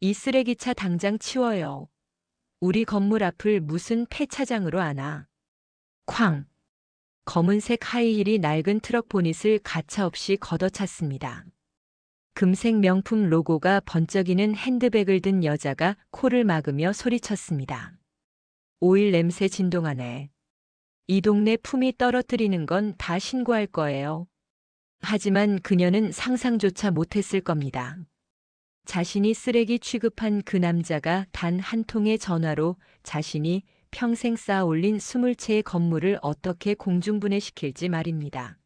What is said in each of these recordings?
이 쓰레기차 당장 치워요. 우리 건물 앞을 무슨 폐차장으로 하나. 쾅! 검은색 하이힐이 낡은 트럭 보닛을 가차없이 걷어찼습니다. 금색 명품 로고가 번쩍이는 핸드백을 든 여자가 코를 막으며 소리쳤습니다. 오일 냄새 진동하네. 이 동네 품위 떨어뜨리는 건 다 신고할 거예요. 하지만 그녀는 상상조차 못했을 겁니다. 자신이 쓰레기 취급한 그 남자가 단 한 통의 전화로 자신이 평생 쌓아 올린 20채의 건물을 어떻게 공중분해시킬지 말입니다.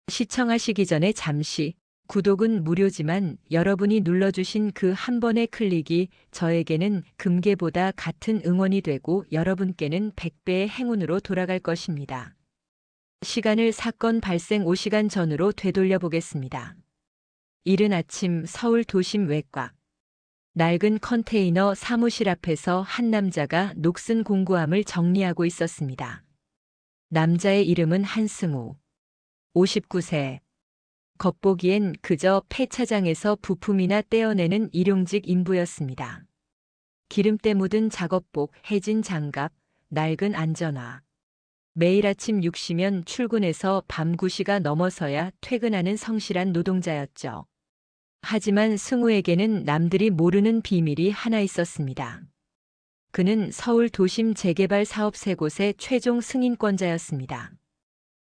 시청하시기 전에 잠시 구독은 무료지만 여러분이 눌러주신 그 한 번의 클릭이 저에게는 금괴보다 같은 응원이 되고 여러분께는 100배의 행운으로 돌아갈 것입니다. 시간을 사건 발생 5시간 전으로 되돌려 보겠습니다. 이른 아침 서울 도심 외곽. 낡은 컨테이너 사무실 앞에서 한 남자가 녹슨 공구함을 정리하고 있었습니다. 남자의 이름은 한승우. 59세. 겉보기엔 그저 폐차장에서 부품이나 떼어내는 일용직 인부였습니다. 기름때 묻은 작업복, 해진 장갑, 낡은 안전화. 매일 아침 6시면 출근해서 밤 9시가 넘어서야 퇴근하는 성실한 노동자였죠. 하지만 승우에게는 남들이 모르는 비밀이 하나 있었습니다. 그는 서울 도심 재개발 사업 3곳의 최종 승인권자였습니다.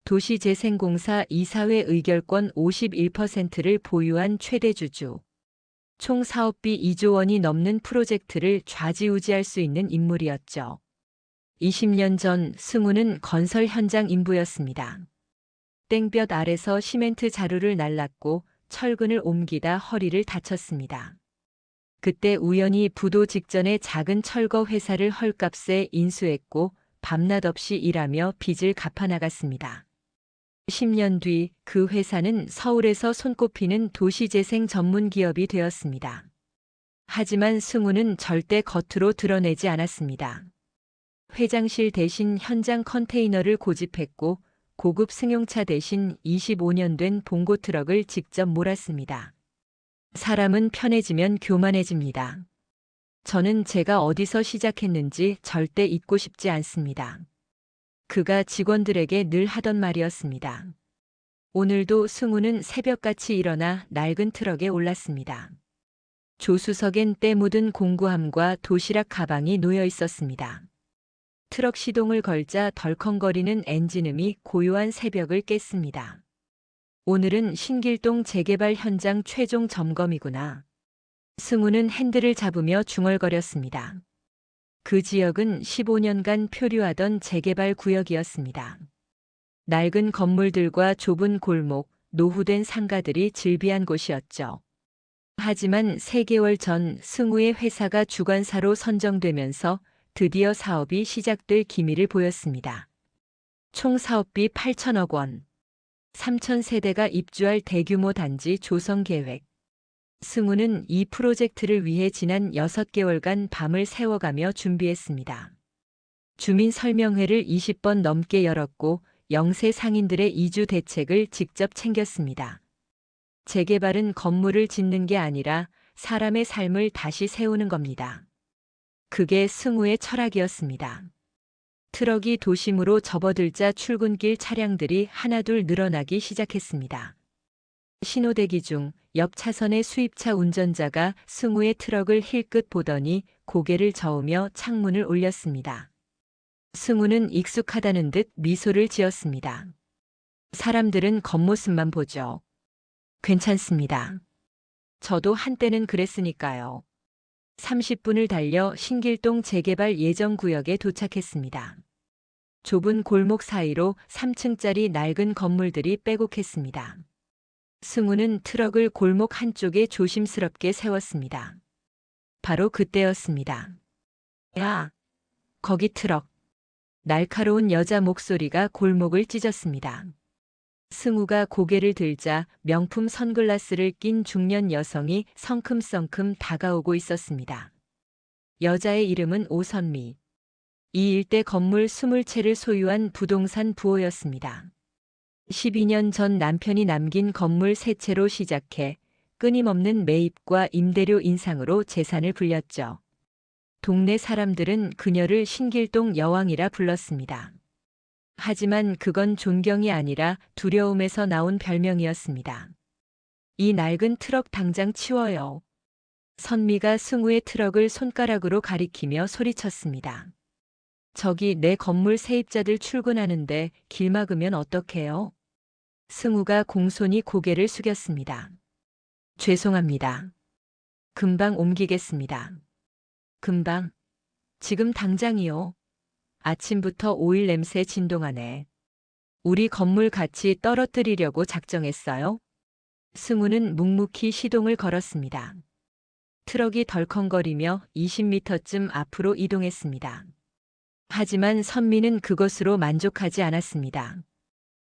도시재생공사 이사회 의결권 51%를 보유한 최대 주주. 총 사업비 2조 원이 넘는 프로젝트를 좌지우지할 수 있는 인물이었죠. 20년 전 승우는 건설 현장 인부였습니다. 땡볕 아래서 시멘트 자루를 날랐고 철근을 옮기다 허리를 다쳤습니다. 그때 우연히 부도 직전에 작은 철거 회사를 헐값에 인수했고 밤낮 없이 일하며 빚을 갚아나갔습니다. 10년 뒤 그 회사는 서울에서 손꼽히는 도시재생 전문 기업이 되었습니다. 하지만 승우는 절대 겉으로 드러내지 않았습니다. 회장실 대신 현장 컨테이너를 고집했고 고급 승용차 대신 25년 된 봉고 트럭을 직접 몰았습니다. 사람은 편해지면 교만해집니다. 저는 제가 어디서 시작했는지 절대 잊고 싶지 않습니다. 그가 직원들에게 늘 하던 말이었습니다. 오늘도 승우는 새벽같이 일어나 낡은 트럭에 올랐습니다. 조수석엔 때 묻은 공구함과 도시락 가방이 놓여 있었습니다. 트럭 시동을 걸자 덜컹거리는 엔진음이 고요한 새벽을 깼습니다. 오늘은 신길동 재개발 현장 최종 점검이구나. 승우는 핸들을 잡으며 중얼거렸습니다. 그 지역은 15년간 표류하던 재개발 구역이었습니다. 낡은 건물들과 좁은 골목, 노후된 상가들이 즐비한 곳이었죠. 하지만 3개월 전 승우의 회사가 주관사로 선정되면서 드디어 사업이 시작될 기미를 보였습니다. 총 사업비 8천억 원. 3,000세대가 입주할 대규모 단지 조성 계획. 승우는 이 프로젝트를 위해 지난 6개월간 밤을 새워가며 준비했습니다. 주민 설명회를 20번 넘게 열었고 영세 상인들의 이주 대책을 직접 챙겼습니다. 재개발은 건물을 짓는 게 아니라 사람의 삶을 다시 세우는 겁니다. 그게 승우의 철학이었습니다. 트럭이 도심으로 접어들자 출근길 차량들이 하나둘 늘어나기 시작했습니다. 신호대기 중 옆 차선의 수입차 운전자가 승우의 트럭을 힐끗 보더니 고개를 저으며 창문을 올렸습니다. 승우는 익숙하다는 듯 미소를 지었습니다. 사람들은 겉모습만 보죠. 괜찮습니다. 저도 한때는 그랬으니까요. 30분을 달려 신길동 재개발 예정 구역에 도착했습니다. 좁은 골목 사이로 3층짜리 낡은 건물들이 빼곡했습니다. 승우는 트럭을 골목 한쪽에 조심스럽게 세웠습니다. 바로 그때였습니다. 야, 거기 트럭. 날카로운 여자 목소리가 골목을 찢었습니다. 승우가 고개를 들자 명품 선글라스를 낀 중년 여성이 성큼성큼 다가오고 있었습니다. 여자의 이름은 오선미. 이 일대 건물 20채를 소유한 부동산 부호였습니다. 12년 전 남편이 남긴 건물 3채로 시작해 끊임없는 매입과 임대료 인상으로 재산을 불렸죠. 동네 사람들은 그녀를 신길동 여왕이라 불렀습니다. 하지만 그건 존경이 아니라 두려움에서 나온 별명이었습니다. 이 낡은 트럭 당장 치워요. 선미가 승우의 트럭을 손가락으로 가리키며 소리쳤습니다. 저기 내 건물 세입자들 출근하는데 길 막으면 어떡해요? 승우가 공손히 고개를 숙였습니다. 죄송합니다. 금방 옮기겠습니다. 금방? 지금 당장이요. 아침부터 오일 냄새 진동하네. 우리 건물 가치 떨어뜨리려고 작정했어요? 승우는 묵묵히 시동을 걸었습니다. 트럭이 덜컹거리며 20m쯤 앞으로 이동했습니다. 하지만 선미는 그것으로 만족하지 않았습니다.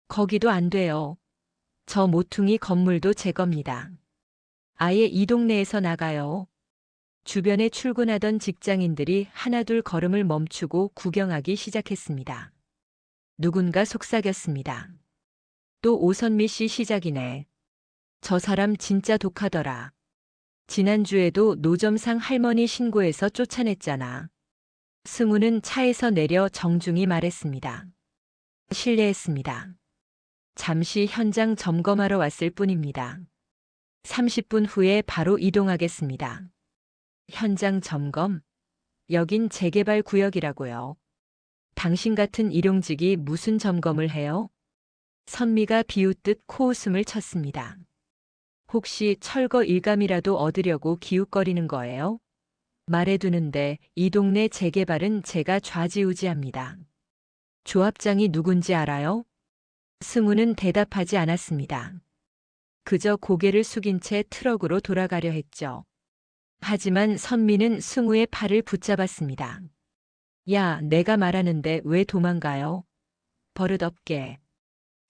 거기도 안 돼요. 저 모퉁이 건물도 제 겁니다. 아예 이 동네에서 나가요. 주변에 출근하던 직장인들이 하나둘 걸음을 멈추고 구경하기 시작했습니다. 누군가 속삭였습니다. 또 오선미 씨 시작이네. 저 사람 진짜 독하더라. 지난주에도 노점상 할머니 신고해서 쫓아냈잖아. 승우는 차에서 내려 정중히 말했습니다. 실례했습니다. 잠시 현장 점검하러 왔을 뿐입니다. 30분 후에 바로 이동하겠습니다. 현장 점검? 여긴 재개발 구역이라고요. 당신 같은 일용직이 무슨 점검을 해요? 선미가 비웃듯 코웃음을 쳤습니다. 혹시 철거 일감이라도 얻으려고 기웃거리는 거예요? 말해두는데 이 동네 재개발은 제가 좌지우지합니다. 조합장이 누군지 알아요? 승우는 대답하지 않았습니다. 그저 고개를 숙인 채 트럭으로 돌아가려 했죠. 하지만 선미는 승우의 팔을 붙잡았습니다. 야, 내가 말하는데 왜 도망가요? 버릇없게.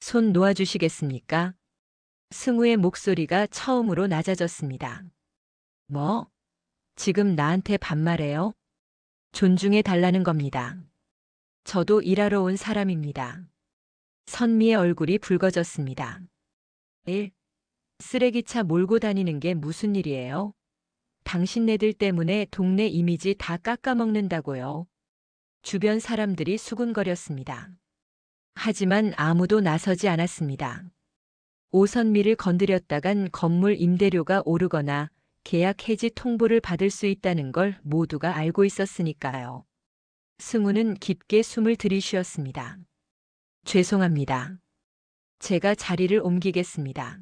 손 놓아주시겠습니까? 승우의 목소리가 처음으로 낮아졌습니다. 뭐? 지금 나한테 반말해요? 존중해 달라는 겁니다. 저도 일하러 온 사람입니다. 선미의 얼굴이 붉어졌습니다. 1. 쓰레기차 몰고 다니는 게 무슨 일이에요? 당신네들 때문에 동네 이미지 다 깎아먹는다고요. 주변 사람들이 수군거렸습니다. 하지만 아무도 나서지 않았습니다. 오선미를 건드렸다간 건물 임대료가 오르거나 계약 해지 통보를 받을 수 있다는 걸 모두가 알고 있었으니까요. 승우는 깊게 숨을 들이쉬었습니다. 죄송합니다. 제가 자리를 옮기겠습니다.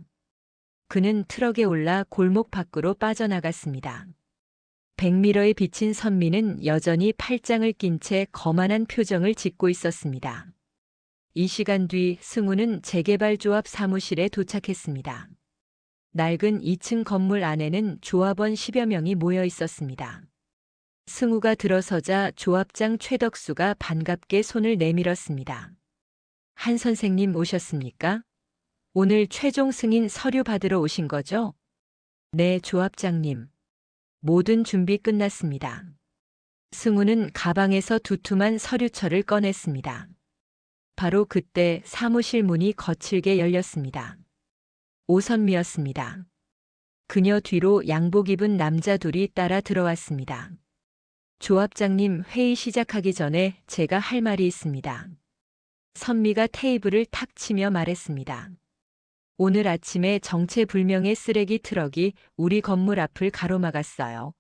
그는 트럭에 올라 골목 밖으로 빠져나갔습니다. 백미러에 비친 선미는 여전히 팔짱을 낀 채 거만한 표정을 짓고 있었습니다. 이 시간 뒤 승우는 재개발조합 사무실에 도착했습니다. 낡은 2층 건물 안에는 조합원 10여 명이 모여 있었습니다. 승우가 들어서자 조합장 최덕수가 반갑게 손을 내밀었습니다. 한 선생님 오셨습니까? 오늘 최종 승인 서류 받으러 오신 거죠? 네, 조합장님. 모든 준비 끝났습니다. 승우는 가방에서 두툼한 서류철을 꺼냈습니다. 바로 그때 사무실 문이 거칠게 열렸습니다. 오선미였습니다. 그녀 뒤로 양복 입은 남자 둘이 따라 들어왔습니다. 조합장님, 회의 시작하기 전에 제가 할 말이 있습니다. 선미가 테이블을 탁 치며 말했습니다. 오늘 아침에 정체불명의 쓰레기 트럭이 우리 건물 앞을 가로막았어요.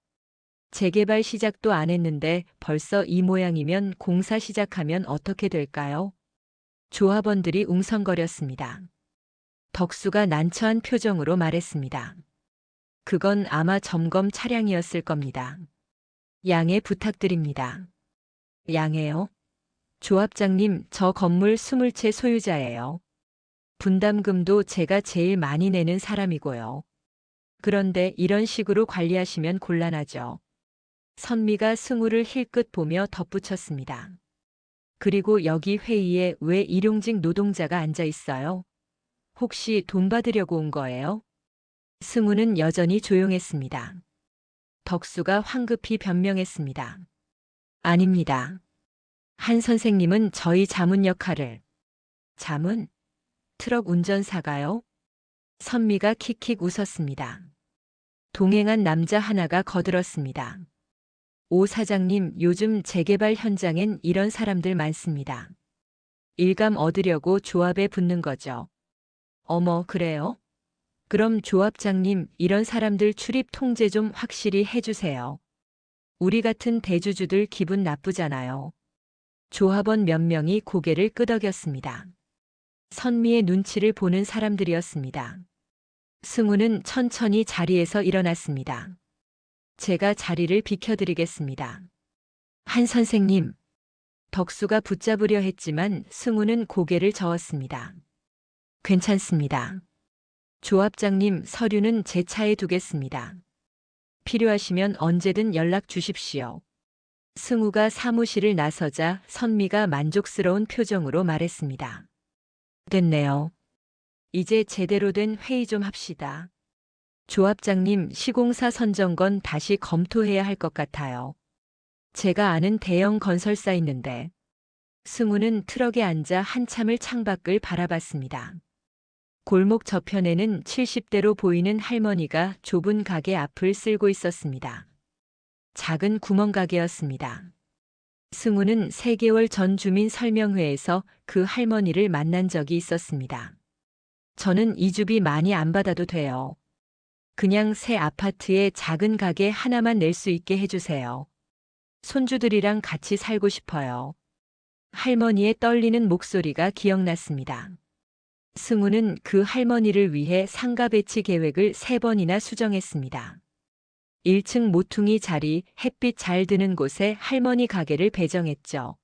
재개발 시작도 안 했는데 벌써 이 모양이면 공사 시작하면 어떻게 될까요? 조합원들이 웅성거렸습니다. 덕수가 난처한 표정으로 말했습니다. 그건 아마 점검 차량이었을 겁니다. 양해 부탁드립니다. 양해요? 조합장님, 저 건물 20채 소유자예요. 분담금도 제가 제일 많이 내는 사람이고요. 그런데 이런 식으로 관리하시면 곤란하죠. 선미가 승우를 힐끗 보며 덧붙였습니다. 그리고 여기 회의에 왜 일용직 노동자가 앉아 있어요? 혹시 돈 받으려고 온 거예요? 승우는 여전히 조용했습니다. 덕수가 황급히 변명했습니다. 아닙니다. 한 선생님은 저희 자문 역할을. 자문? 트럭 운전사가요? 선미가 킥킥 웃었습니다. 동행한 남자 하나가 거들었습니다. 오 사장님, 요즘 재개발 현장엔 이런 사람들 많습니다. 일감 얻으려고 조합에 붙는 거죠. 어머, 그래요? 그럼 조합장님, 이런 사람들 출입 통제 좀 확실히 해주세요. 우리 같은 대주주들 기분 나쁘잖아요. 조합원 몇 명이 고개를 끄덕였습니다. 선미의 눈치를 보는 사람들이었습니다. 승우는 천천히 자리에서 일어났습니다. 제가 자리를 비켜드리겠습니다. 한 선생님. 덕수가 붙잡으려 했지만 승우는 고개를 저었습니다. 괜찮습니다. 조합장님, 서류는 제 차에 두겠습니다. 필요하시면 언제든 연락 주십시오. 승우가 사무실을 나서자 선미가 만족스러운 표정으로 말했습니다. 됐네요. 이제 제대로 된 회의 좀 합시다. 조합장님, 시공사 선정건 다시 검토해야 할 것 같아요. 제가 아는 대형 건설사 있는데. 승우는 트럭에 앉아 한참을 창밖을 바라봤습니다. 골목 저편에는 70대로 보이는 할머니가 좁은 가게 앞을 쓸고 있었습니다. 작은 구멍가게였습니다. 승우는 3개월 전 주민 설명회에서 그 할머니를 만난 적이 있었습니다. 저는 이주비 많이 안 받아도 돼요. 그냥 새 아파트에 작은 가게 하나만 낼 수 있게 해주세요. 손주들이랑 같이 살고 싶어요. 할머니의 떨리는 목소리가 기억났습니다. 승우는 그 할머니를 위해 상가 배치 계획을 3번이나 수정했습니다. 1층 모퉁이 자리, 햇빛 잘 드는 곳에 할머니 가게를 배정했죠.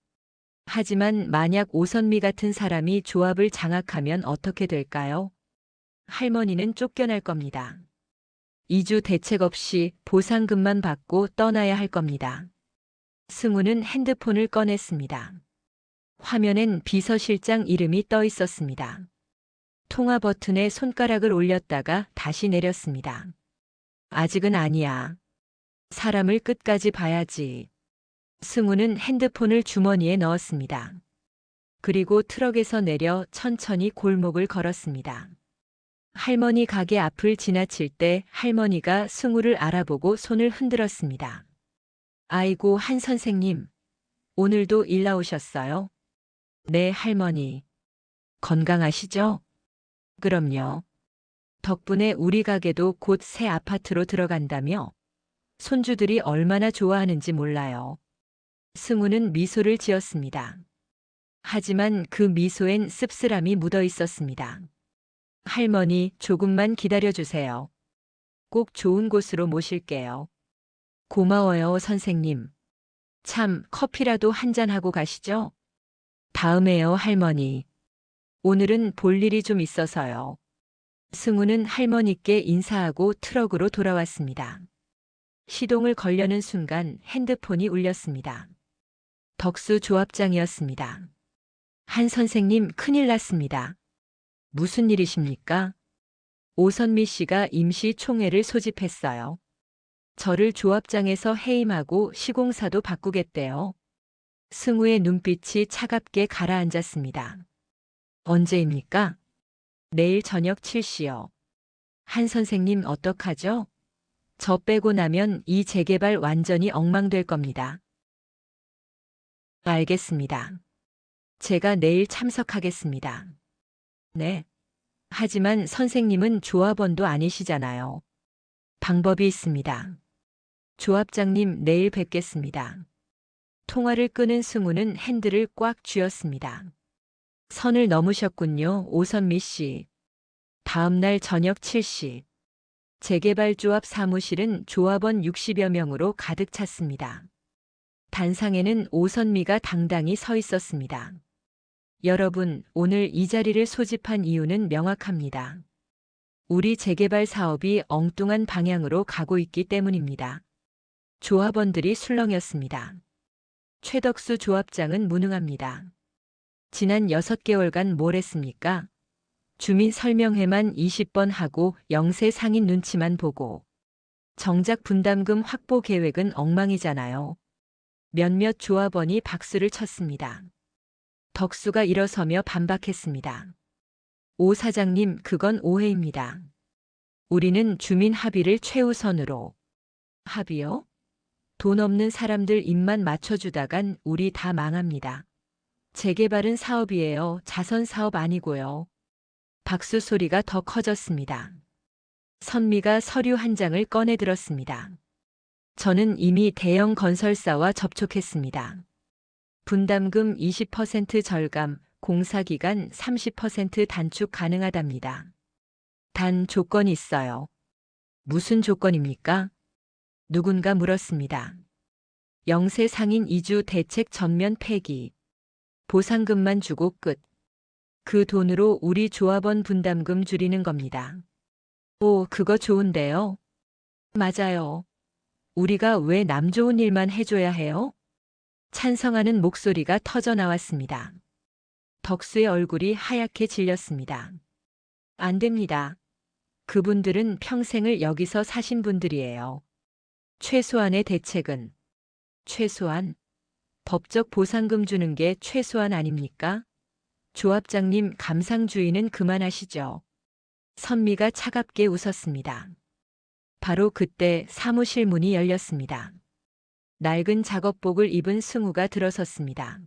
하지만 만약 오선미 같은 사람이 조합을 장악하면 어떻게 될까요? 할머니는 쫓겨날 겁니다. 2주 대책 없이 보상금만 받고 떠나야 할 겁니다. 승우는 핸드폰을 꺼냈습니다. 화면엔 비서실장 이름이 떠 있었습니다. 통화 버튼에 손가락을 올렸다가 다시 내렸습니다. 아직은 아니야. 사람을 끝까지 봐야지. 승우는 핸드폰을 주머니에 넣었습니다. 그리고 트럭에서 내려 천천히 골목을 걸었습니다. 할머니 가게 앞을 지나칠 때 할머니가 승우를 알아보고 손을 흔들었습니다. 아이고, 한 선생님. 오늘도 일 나오셨어요? 네, 할머니. 건강하시죠? 그럼요. 덕분에 우리 가게도 곧 새 아파트로 들어간다며? 손주들이 얼마나 좋아하는지 몰라요. 승우는 미소를 지었습니다. 하지만 그 미소엔 씁쓸함이 묻어 있었습니다. 할머니, 조금만 기다려주세요. 꼭 좋은 곳으로 모실게요. 고마워요, 선생님. 참, 커피라도 한잔하고 가시죠? 다음에요, 할머니. 오늘은 볼 일이 좀 있어서요. 승우는 할머니께 인사하고 트럭으로 돌아왔습니다. 시동을 걸려는 순간 핸드폰이 울렸습니다. 덕수 조합장이었습니다. 한 선생님, 큰일 났습니다. 무슨 일이십니까? 오선미 씨가 임시 총회를 소집했어요. 저를 조합장에서 해임하고 시공사도 바꾸겠대요. 승우의 눈빛이 차갑게 가라앉았습니다. 언제입니까? 내일 저녁 7시요. 한 선생님, 어떡하죠? 저 빼고 나면 이 재개발 완전히 엉망될 겁니다. 알겠습니다. 제가 내일 참석하겠습니다. 네. 하지만 선생님은 조합원도 아니시잖아요. 방법이 있습니다. 조합장님, 내일 뵙겠습니다. 통화를 끄는 승우는 핸들을 꽉 쥐었습니다. 선을 넘으셨군요, 오선미 씨. 다음 날 저녁 7시. 재개발조합 사무실은 조합원 60여 명으로 가득 찼습니다. 단상에는 오선미가 당당히 서 있었습니다. 여러분, 오늘 이 자리를 소집한 이유는 명확합니다. 우리 재개발 사업이 엉뚱한 방향으로 가고 있기 때문입니다. 조합원들이 술렁였습니다. 최덕수 조합장은 무능합니다. 지난 6개월간 뭘 했습니까? 주민 설명회만 20번 하고 영세 상인 눈치만 보고. 정작 분담금 확보 계획은 엉망이잖아요. 몇몇 조합원이 박수를 쳤습니다. 덕수가 일어서며 반박했습니다. 오 사장님, 그건 오해입니다. 우리는 주민 합의를 최우선으로. 합의요? 돈 없는 사람들 입만 맞춰주다간 우리 다 망합니다. 재개발은 사업이에요. 자선 사업 아니고요. 박수 소리가 더 커졌습니다. 선미가 서류 한 장을 꺼내 들었습니다. 저는 이미 대형 건설사와 접촉했습니다. 분담금 20% 절감, 공사기간 30% 단축 가능하답니다. 단 조건이 있어요. 무슨 조건입니까? 누군가 물었습니다. 영세 상인 이주 대책 전면 폐기. 보상금만 주고 끝. 그 돈으로 우리 조합원 분담금 줄이는 겁니다. 오, 그거 좋은데요? 맞아요. 우리가 왜 남 좋은 일만 해줘야 해요? 찬성하는 목소리가 터져 나왔습니다. 덕수의 얼굴이 하얗게 질렸습니다. 안 됩니다. 그분들은 평생을 여기서 사신 분들이에요. 최소한의 대책은 최소한 법적 보상금 주는 게 최소한 아닙니까? 조합장님 감상주의는 그만하시죠. 선미가 차갑게 웃었습니다. 바로 그때 사무실 문이 열렸습니다. 낡은 작업복을 입은 승우가 들어섰습니다.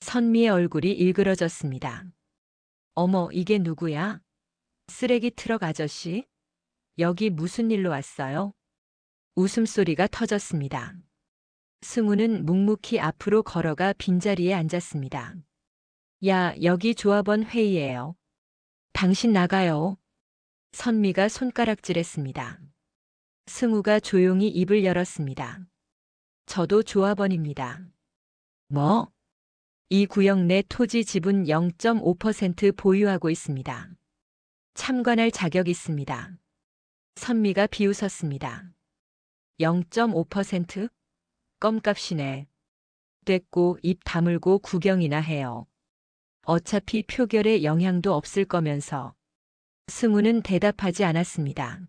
선미의 얼굴이 일그러졌습니다. 어머, 이게 누구야? 쓰레기 트럭 아저씨? 여기 무슨 일로 왔어요? 웃음소리가 터졌습니다. 승우는 묵묵히 앞으로 걸어가 빈자리에 앉았습니다. 야, 여기 조합원 회의예요. 당신 나가요. 선미가 손가락질했습니다. 승우가 조용히 입을 열었습니다. 저도 조합원입니다. 뭐? 이 구역 내 토지 지분 0.5% 보유하고 있습니다. 참관할 자격 있습니다. 선미가 비웃었습니다. 0.5%? 껌값이네. 됐고 입 다물고 구경이나 해요. 어차피 표결에 영향도 없을 거면서. 승우는 대답하지 않았습니다.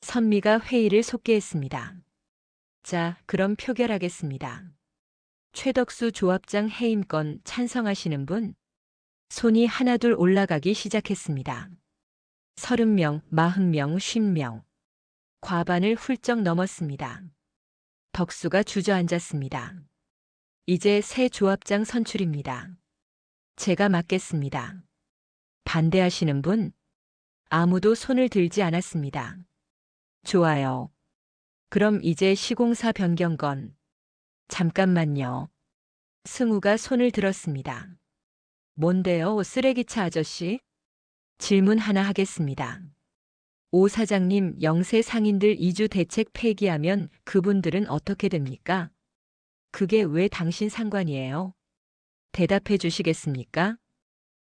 선미가 회의를 속개했습니다. 자, 그럼 표결하겠습니다. 최덕수 조합장 해임권 찬성하시는 분? 손이 하나둘 올라가기 시작했습니다. 30명, 40명, 50명. 과반을 훌쩍 넘었습니다. 덕수가 주저앉았습니다. 이제 새 조합장 선출입니다. 제가 맡겠습니다. 반대하시는 분? 아무도 손을 들지 않았습니다. 좋아요. 그럼 이제 시공사 변경건. 잠깐만요. 승우가 손을 들었습니다. 뭔데요, 쓰레기차 아저씨? 질문 하나 하겠습니다. 오 사장님, 영세 상인들 이주 대책 폐기하면 그분들은 어떻게 됩니까? 그게 왜 당신 상관이에요? 대답해 주시겠습니까?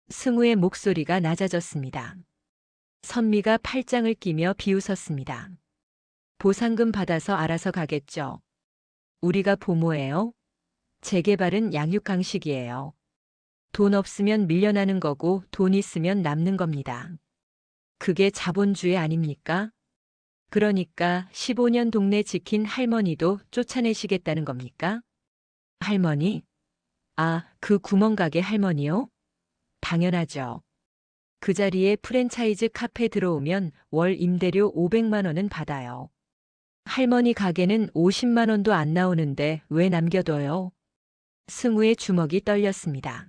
승우의 목소리가 낮아졌습니다. 선미가 팔짱을 끼며 비웃었습니다. 보상금 받아서 알아서 가겠죠. 우리가 보모예요? 재개발은 양육강식이에요. 돈 없으면 밀려나는 거고 돈 있으면 남는 겁니다. 그게 자본주의 아닙니까? 그러니까 15년 동네 지킨 할머니도 쫓아내시겠다는 겁니까? 할머니? 아, 그 구멍가게 할머니요? 당연하죠. 그 자리에 프랜차이즈 카페 들어오면 월 임대료 500만 원은 받아요. 할머니 가게는 50만 원도 안 나오는데 왜 남겨둬요? 승우의 주먹이 떨렸습니다.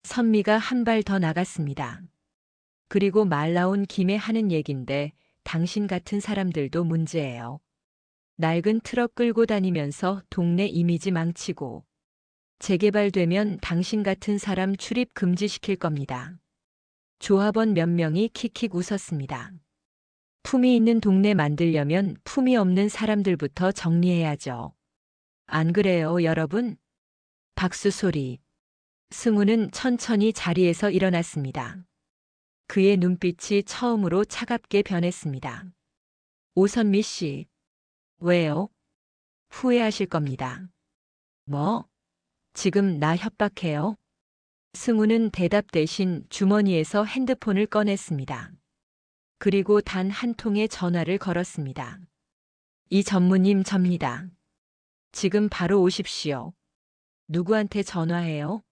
선미가 한 발 더 나갔습니다. 그리고 말 나온 김에 하는 얘긴데 당신 같은 사람들도 문제예요. 낡은 트럭 끌고 다니면서 동네 이미지 망치고 재개발되면 당신 같은 사람 출입 금지시킬 겁니다. 조합원 몇 명이 킥킥 웃었습니다. 품위 있는 동네 만들려면 품위 없는 사람들부터 정리해야죠. 안 그래요, 여러분? 박수 소리. 승우는 천천히 자리에서 일어났습니다. 그의 눈빛이 처음으로 차갑게 변했습니다. 오선미 씨. 왜요? 후회하실 겁니다. 뭐? 지금 나 협박해요? 승우는 대답 대신 주머니에서 핸드폰을 꺼냈습니다. 그리고 단 한 통의 전화를 걸었습니다. 이 전무님 접니다. 지금 바로 오십시오. 누구한테 전화해요?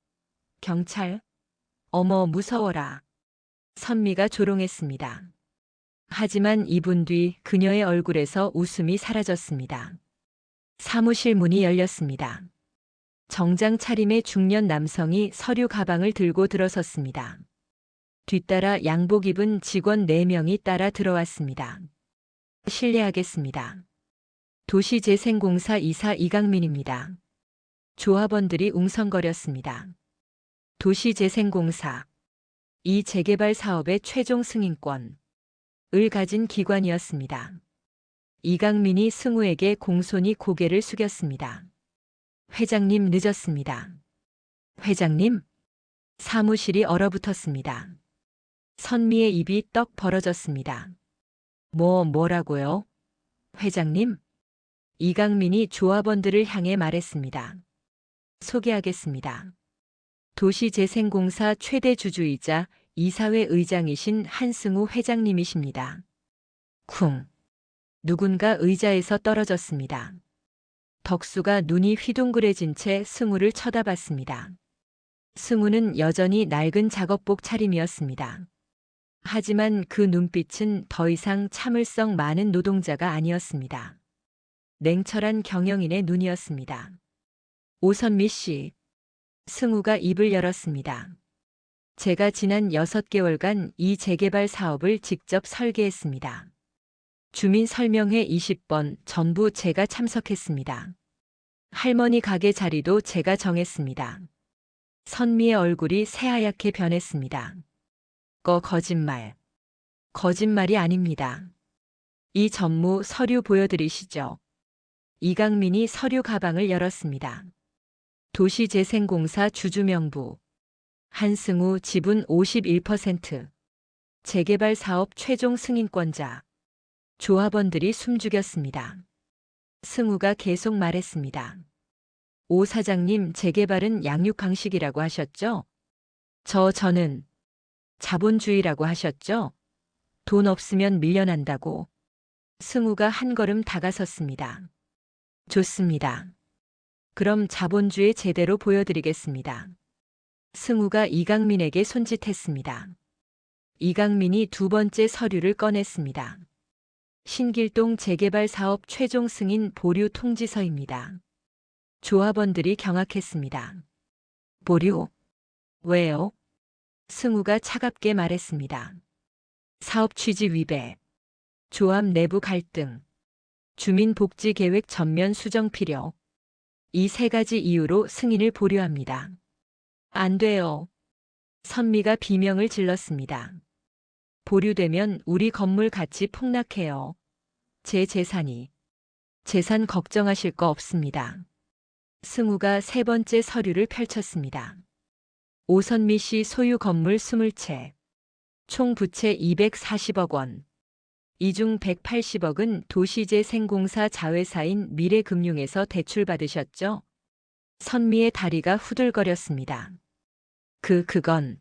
경찰? 어머, 무서워라. 선미가 조롱했습니다. 하지만 2분 뒤 그녀의 얼굴에서 웃음이 사라졌습니다. 사무실 문이 열렸습니다. 정장 차림의 중년 남성이 서류 가방을 들고 들어섰습니다. 뒤따라 양복 입은 직원 4명이 따라 들어왔습니다. 실례하겠습니다. 도시재생공사 이사 이강민입니다. 조합원들이 웅성거렸습니다. 도시재생공사. 이 재개발 사업의 최종 승인권을 가진 기관이었습니다. 이강민이 승우에게 공손히 고개를 숙였습니다. 회장님 늦었습니다. 회장님? 사무실이 얼어붙었습니다. 선미의 입이 떡 벌어졌습니다. 뭐라고요? 회장님? 이강민이 조합원들을 향해 말했습니다. 소개하겠습니다. 도시재생공사 최대 주주이자 이사회 의장이신 한승우 회장님이십니다. 쿵. 누군가 의자에서 떨어졌습니다. 덕수가 눈이 휘둥그레진 채 승우를 쳐다봤습니다. 승우는 여전히 낡은 작업복 차림이었습니다. 하지만 그 눈빛은 더 이상 참을성 많은 노동자가 아니었습니다. 냉철한 경영인의 눈이었습니다. 오선미 씨. 승우가 입을 열었습니다. 제가 지난 6개월간 이 재개발 사업을 직접 설계했습니다. 주민 설명회 20번 전부 제가 참석했습니다. 할머니 가게 자리도 제가 정했습니다. 선미의 얼굴이 새하얗게 변했습니다. 거짓말. 거짓말이 아닙니다. 이 전무 서류 보여드리시죠. 이강민이 서류 가방을 열었습니다. 도시재생공사 주주명부. 한승우 지분 51%. 재개발 사업 최종 승인권자. 조합원들이 숨죽였습니다. 승우가 계속 말했습니다. 오 사장님, 재개발은 양육강식이라고 하셨죠? 저는 자본주의라고 하셨죠? 돈 없으면 밀려난다고. 승우가 한 걸음 다가섰습니다. 좋습니다. 그럼 자본주의 제대로 보여드리겠습니다. 승우가 이강민에게 손짓했습니다. 이강민이 두 번째 서류를 꺼냈습니다. 신길동 재개발 사업 최종 승인 보류 통지서입니다. 조합원들이 경악했습니다. 보류? 왜요? 승우가 차갑게 말했습니다. 사업 취지 위배, 조합 내부 갈등, 주민복지계획 전면 수정 필요. 이 3가지 이유로 승인을 보류합니다. 안 돼요. 선미가 비명을 질렀습니다. 보류되면 우리 건물 가치 폭락해요. 제 재산 걱정하실 거 없습니다. 승우가 3번째 서류를 펼쳤습니다. 오선미 씨 소유 건물 20채. 총 부채 240억 원. 이 중 180억은 도시재생공사 자회사인 미래금융에서 대출받으셨죠? 선미의 다리가 후들거렸습니다. 그건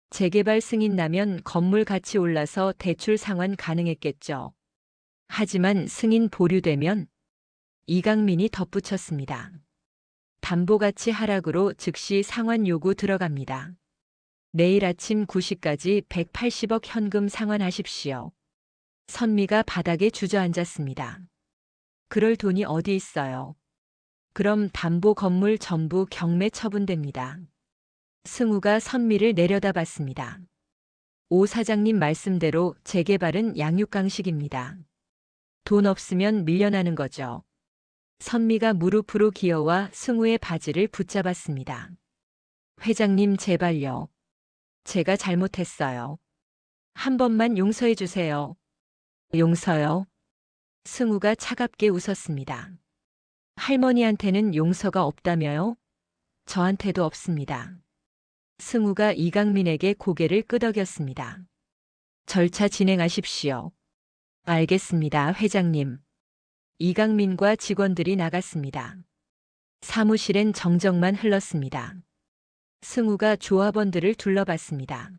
재개발 승인 나면 건물 가치 올라서 대출 상환 가능했겠죠. 하지만 승인 보류되면 이강민이 덧붙였습니다. 담보가치 하락으로 즉시 상환 요구 들어갑니다. 내일 아침 9시까지 180억 현금 상환하십시오. 선미가 바닥에 주저앉았습니다. 그럴 돈이 어디 있어요. 그럼 담보 건물 전부 경매 처분됩니다. 승우가 선미를 내려다봤습니다. 오 사장님 말씀대로 재개발은 양육강식입니다. 돈 없으면 밀려나는 거죠. 선미가 무릎으로 기어와 승우의 바지를 붙잡았습니다. 회장님 제발요. 제가 잘못했어요. 한 번만 용서해 주세요. 용서요? 승우가 차갑게 웃었습니다. 할머니한테는 용서가 없다며요? 저한테도 없습니다. 승우가 이강민에게 고개를 끄덕였습니다. 절차 진행하십시오. 알겠습니다, 회장님. 이강민과 직원들이 나갔습니다. 사무실엔 정적만 흘렀습니다. 승우가 조합원들을 둘러봤습니다.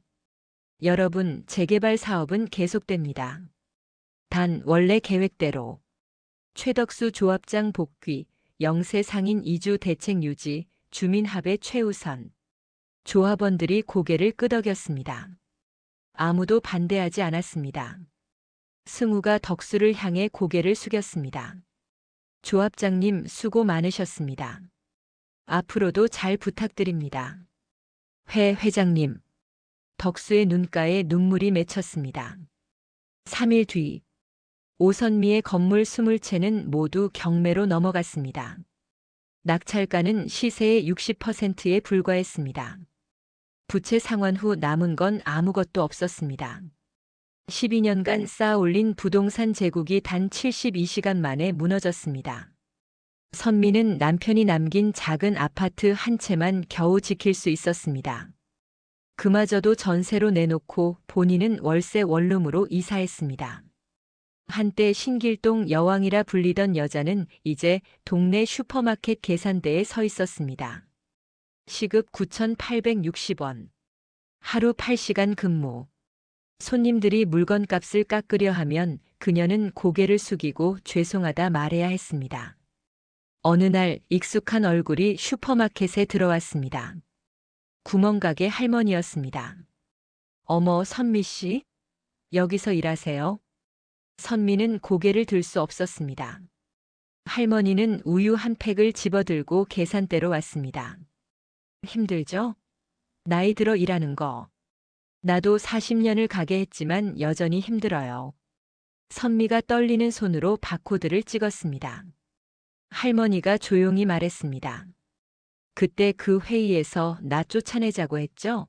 여러분, 재개발 사업은 계속됩니다. 단 원래 계획대로. 최덕수 조합장 복귀, 영세 상인 이주 대책 유지, 주민합의 최우선. 조합원들이 고개를 끄덕였습니다. 아무도 반대하지 않았습니다. 승우가 덕수를 향해 고개를 숙였습니다. 조합장님 수고 많으셨습니다. 앞으로도 잘 부탁드립니다. 회장님. 덕수의 눈가에 눈물이 맺혔습니다. 3일 뒤 오선미의 건물 20채는 모두 경매로 넘어갔습니다. 낙찰가는 시세의 60%에 불과했습니다. 부채 상환 후 남은 건 아무것도 없었습니다. 12년간 쌓아 올린 부동산 제국이 단 72시간 만에 무너졌습니다. 선미는 남편이 남긴 작은 아파트 한 채만 겨우 지킬 수 있었습니다. 그마저도 전세로 내놓고 본인은 월세 원룸으로 이사했습니다. 한때 신길동 여왕이라 불리던 여자는 이제 동네 슈퍼마켓 계산대에 서 있었습니다. 시급 9,860원. 하루 8시간 근무. 손님들이 물건값을 깎으려 하면 그녀는 고개를 숙이고 죄송하다 말해야 했습니다. 어느 날 익숙한 얼굴이 슈퍼마켓에 들어왔습니다. 구멍가게 할머니였습니다. 어머, 선미 씨? 여기서 일하세요? 선미는 고개를 들 수 없었습니다. 할머니는 우유 한 팩을 집어들고 계산대로 왔습니다. 힘들죠? 나이 들어 일하는 거. 나도 40년을 가게 했지만 여전히 힘들어요. 선미가 떨리는 손으로 바코드를 찍었습니다. 할머니가 조용히 말했습니다. 그때 그 회의에서 나 쫓아내자고 했죠?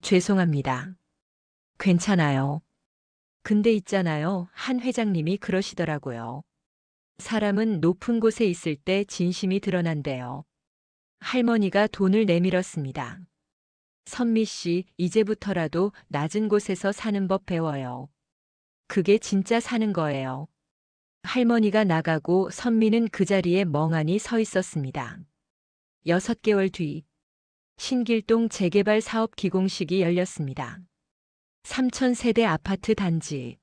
죄송합니다. 괜찮아요. 근데 있잖아요. 한 회장님이 그러시더라고요. 사람은 높은 곳에 있을 때 진심이 드러난대요. 할머니가 돈을 내밀었습니다. 선미 씨, 이제부터라도 낮은 곳에서 사는 법 배워요. 그게 진짜 사는 거예요. 할머니가 나가고 선미는 그 자리에 멍하니 서 있었습니다. 6개월 뒤, 신길동 재개발 사업 기공식이 열렸습니다. 3,000세대 아파트 단지.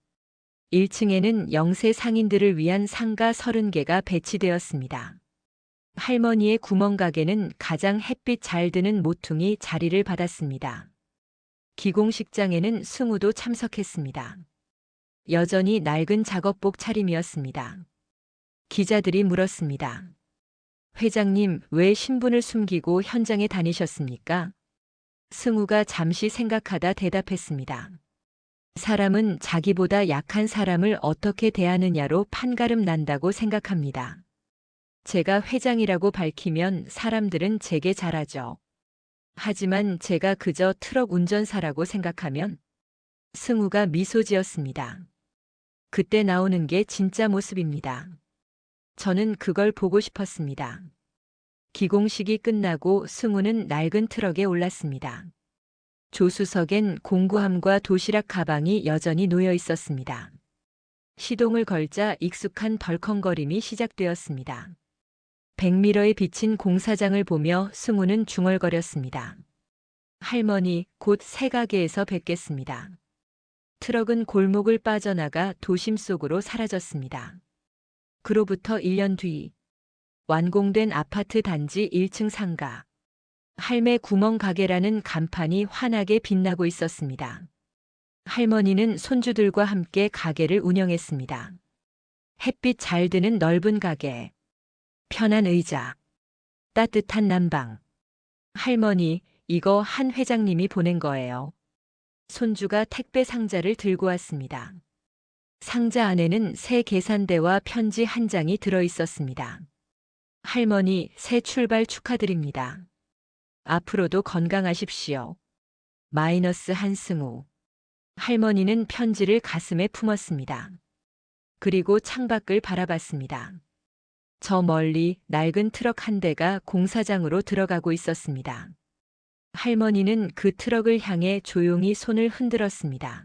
1층에는 영세 상인들을 위한 상가 30개가 배치되었습니다. 할머니의 구멍가게는 가장 햇빛 잘 드는 모퉁이 자리를 받았습니다. 기공식장에는 승우도 참석했습니다. 여전히 낡은 작업복 차림이었습니다. 기자들이 물었습니다. 회장님, 왜 신분을 숨기고 현장에 다니셨습니까? 승우가 잠시 생각하다 대답했습니다. 사람은 자기보다 약한 사람을 어떻게 대하느냐로 판가름 난다고 생각합니다. 제가 회장이라고 밝히면 사람들은 제게 잘하죠. 하지만 제가 그저 트럭 운전사라고 생각하면? 승우가 미소 지었습니다. 그때 나오는 게 진짜 모습입니다. 저는 그걸 보고 싶었습니다. 기공식이 끝나고 승우는 낡은 트럭에 올랐습니다. 조수석엔 공구함과 도시락 가방이 여전히 놓여 있었습니다. 시동을 걸자 익숙한 덜컹거림이 시작되었습니다. 100미러에 비친 공사장을 보며 승우는 중얼거렸습니다. 할머니, 곧 새 가게에서 뵙겠습니다. 트럭은 골목을 빠져나가 도심 속으로 사라졌습니다. 그로부터 1년 뒤, 완공된 아파트 단지 1층 상가. 할매 구멍 가게라는 간판이 환하게 빛나고 있었습니다. 할머니는 손주들과 함께 가게를 운영했습니다. 햇빛 잘 드는 넓은 가게. 편한 의자. 따뜻한 난방. 할머니, 이거 한 회장님이 보낸 거예요. 손주가 택배 상자를 들고 왔습니다. 상자 안에는 새 계산대와 편지 한 장이 들어 있었습니다. 할머니, 새 출발 축하드립니다. 앞으로도 건강하십시오. 마이너스 한승우. 할머니는 편지를 가슴에 품었습니다. 그리고 창밖을 바라봤습니다. 저 멀리 낡은 트럭 한 대가 공사장으로 들어가고 있었습니다. 할머니는 그 트럭을 향해 조용히 손을 흔들었습니다.